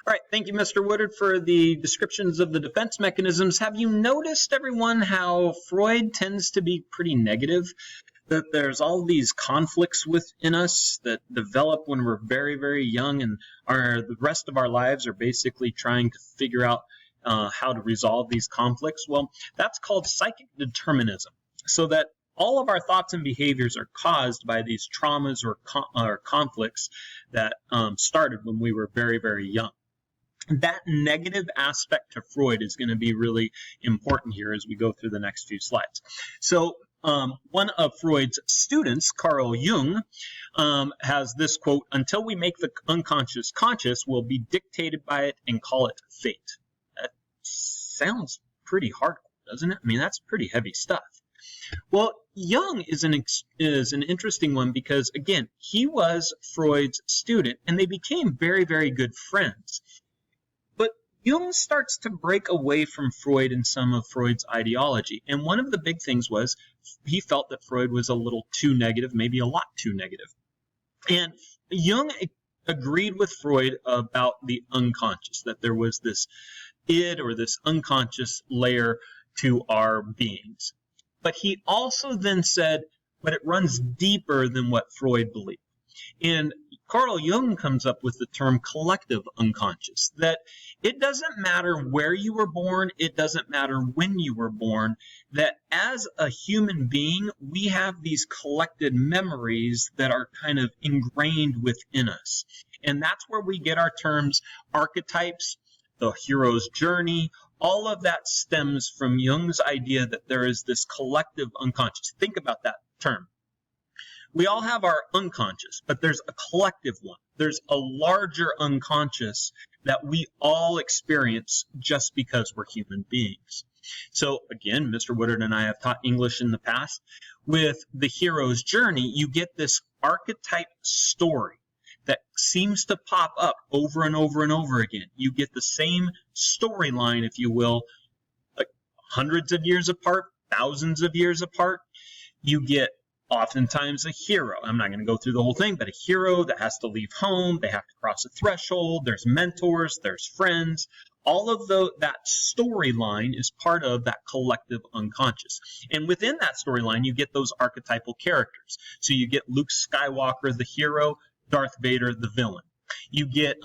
All right, thank you, Mr. Woodard, for the descriptions of the defense mechanisms. Have you noticed, everyone, how Freud tends to be pretty negative? That there's all these conflicts within us that develop when we're very, very young, and the rest of our lives are basically trying to figure out how to resolve these conflicts. Well, that's called psychic determinism. So that all of our thoughts and behaviors are caused by these traumas or conflicts that started when we were very, very young. That negative aspect to Freud is going to be really important here as we go through the next few slides. So one of Freud's students, Carl Jung, has this quote, "Until we make the unconscious conscious, we'll be dictated by it and call it fate." That sounds pretty hardcore, doesn't it? I mean, that's pretty heavy stuff. Well, Jung is an interesting one because, again, he was Freud's student, and they became very, very good friends. But Jung starts to break away from Freud and some of Freud's ideology. And one of the big things was he felt that Freud was a little too negative, maybe a lot too negative. And Jung agreed with Freud about the unconscious, that there was this id or this unconscious layer to our beings. But he also then said, but it runs deeper than what Freud believed. And Carl Jung comes up with the term collective unconscious, that it doesn't matter where you were born, it doesn't matter when you were born, that as a human being, we have these collected memories that are kind of ingrained within us. And that's where we get our terms archetypes, the hero's journey. All of that stems from Jung's idea that there is this collective unconscious. Think about that term. We all have our unconscious, but there's a collective one. There's a larger unconscious that we all experience just because we're human beings. So again, Mr. Woodard and I have taught English in the past. With the hero's journey, you get this archetype story that seems to pop up over and over and over again. You get the same storyline, if you will, like hundreds of years apart, thousands of years apart. You get oftentimes a hero. I'm not going to go through the whole thing, but a hero that has to leave home. They have to cross a threshold. There's mentors. There's friends. All of that storyline is part of that collective unconscious. And within that storyline, you get those archetypal characters. So you get Luke Skywalker, the hero, Darth Vader, the villain. You get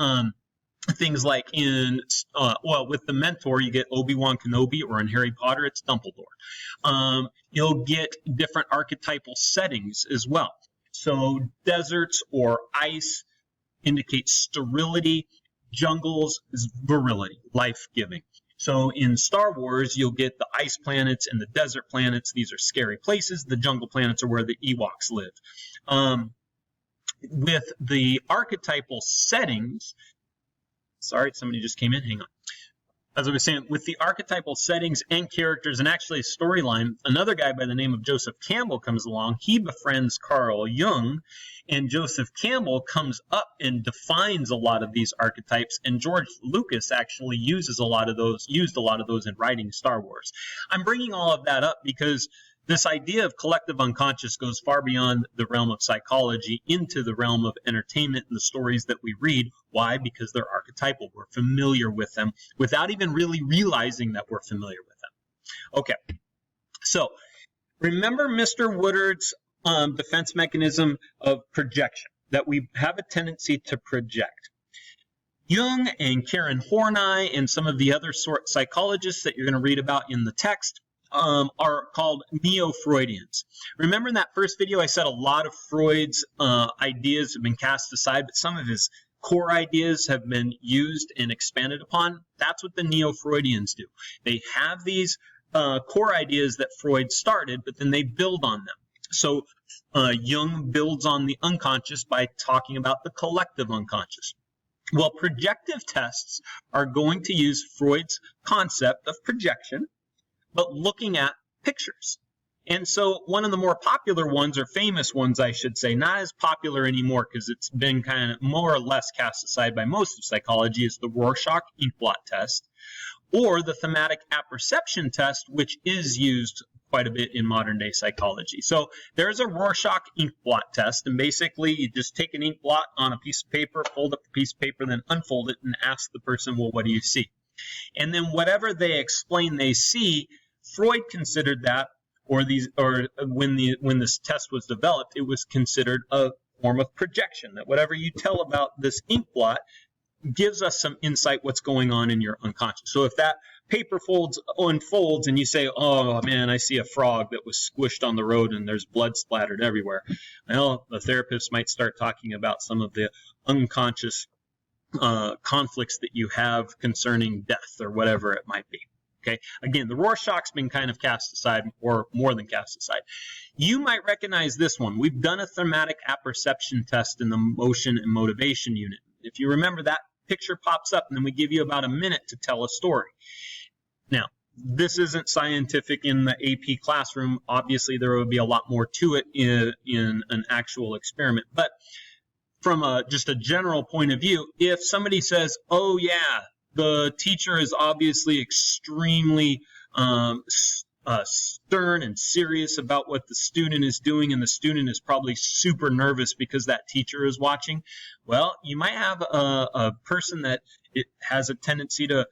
things like with the mentor, you get Obi-Wan Kenobi, or in Harry Potter, it's Dumbledore. You'll get different archetypal settings as well. So deserts or ice indicate sterility. Jungles is virility, life-giving. So in Star Wars, you'll get the ice planets and the desert planets. These are scary places. The jungle planets are where the Ewoks live. With the archetypal settings, sorry, somebody just came in, hang on. As I was saying, with the archetypal settings and characters and actually a storyline, another guy by the name of Joseph Campbell comes along. He befriends Carl Jung, and Joseph Campbell comes up and defines a lot of these archetypes, and George Lucas actually used a lot of those in writing Star Wars. I'm bringing all of that up because this idea of collective unconscious goes far beyond the realm of psychology into the realm of entertainment and the stories that we read. Why? Because they're archetypal. We're familiar with them without even really realizing that we're familiar with them. Okay, so remember Mr. Woodard's defense mechanism of projection, that we have a tendency to project. Jung and Karen Horney and some of the other psychologists that you're going to read about in the text are called neo-Freudians. Remember in that first video I said a lot of Freud's ideas have been cast aside, but some of his core ideas have been used and expanded upon? That's what the neo-Freudians do. They have these core ideas that Freud started, but then they build on them. So Jung builds on the unconscious by talking about the collective unconscious. Well, projective tests are going to use Freud's concept of projection, but looking at pictures. And so one of the more popular ones, or famous ones, I should say, not as popular anymore because it's been kind of more or less cast aside by most of psychology, is the Rorschach inkblot test, or the thematic apperception test, which is used quite a bit in modern day psychology. So there's a Rorschach ink blot test, and basically you just take an ink blot on a piece of paper, fold up the piece of paper, then unfold it and ask the person, well, what do you see? And then whatever they explain they see, Freud considered that, or when this test was developed, it was considered a form of projection, that whatever you tell about this ink blot gives us some insight what's going on in your unconscious. So if that paper unfolds and you say, oh man, I see a frog that was squished on the road and there's blood splattered everywhere, well, the therapist might start talking about some of the unconscious conflicts that you have concerning death or whatever it might be. Okay. Again, the Rorschach's been kind of cast aside, or more than cast aside. You might recognize this one. We've done a thematic apperception test in the motion and motivation unit. If you remember, that picture pops up, and then we give you about a minute to tell a story. Now, this isn't scientific in the AP classroom. Obviously, there would be a lot more to it in an actual experiment. But from just a general point of view, if somebody says, oh, yeah, the teacher is obviously extremely stern and serious about what the student is doing, and the student is probably super nervous because that teacher is watching, well, you might have a person that it has a tendency to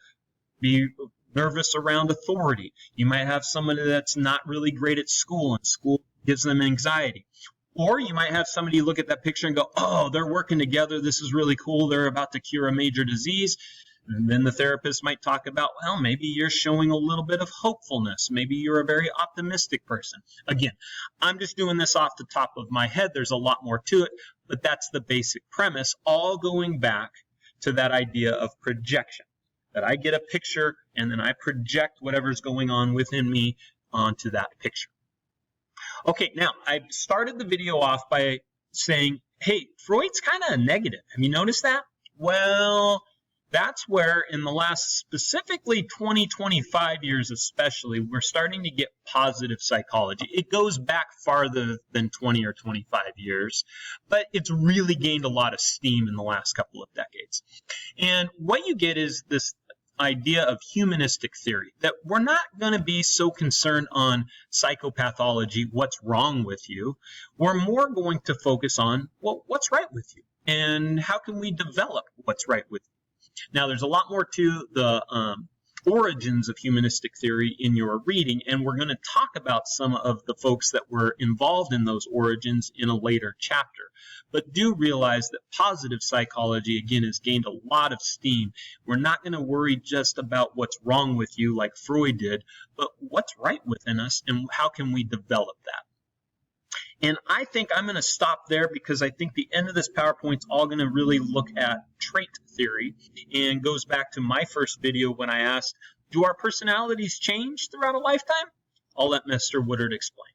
be nervous around authority. You might have somebody that's not really great at school, and school gives them anxiety. Or you might have somebody look at that picture and go, oh, they're working together. This is really cool. They're about to cure a major disease. And then the therapist might talk about, well, maybe you're showing a little bit of hopefulness. Maybe you're a very optimistic person. Again, I'm just doing this off the top of my head. There's a lot more to it, but that's the basic premise, all going back to that idea of projection, that I get a picture and then I project whatever's going on within me onto that picture. Okay, now I started the video off by saying, hey, Freud's kind of negative. Have you noticed that? Well, that's where in the last specifically 20, 25 years especially, we're starting to get positive psychology. It goes back farther than 20 or 25 years, but it's really gained a lot of steam in the last couple of decades. And what you get is this idea of humanistic theory, that we're not going to be so concerned on psychopathology, what's wrong with you. We're more going to focus on, well, what's right with you, and how can we develop what's right with you. Now, there's a lot more to the origins of humanistic theory in your reading, and we're going to talk about some of the folks that were involved in those origins in a later chapter. But do realize that positive psychology, again, has gained a lot of steam. We're not going to worry just about what's wrong with you like Freud did, but what's right within us and how can we develop that. And I think I'm going to stop there because I think the end of this PowerPoint's all going to really look at trait theory and goes back to my first video when I asked, do our personalities change throughout a lifetime? I'll let Mr. Woodard explain.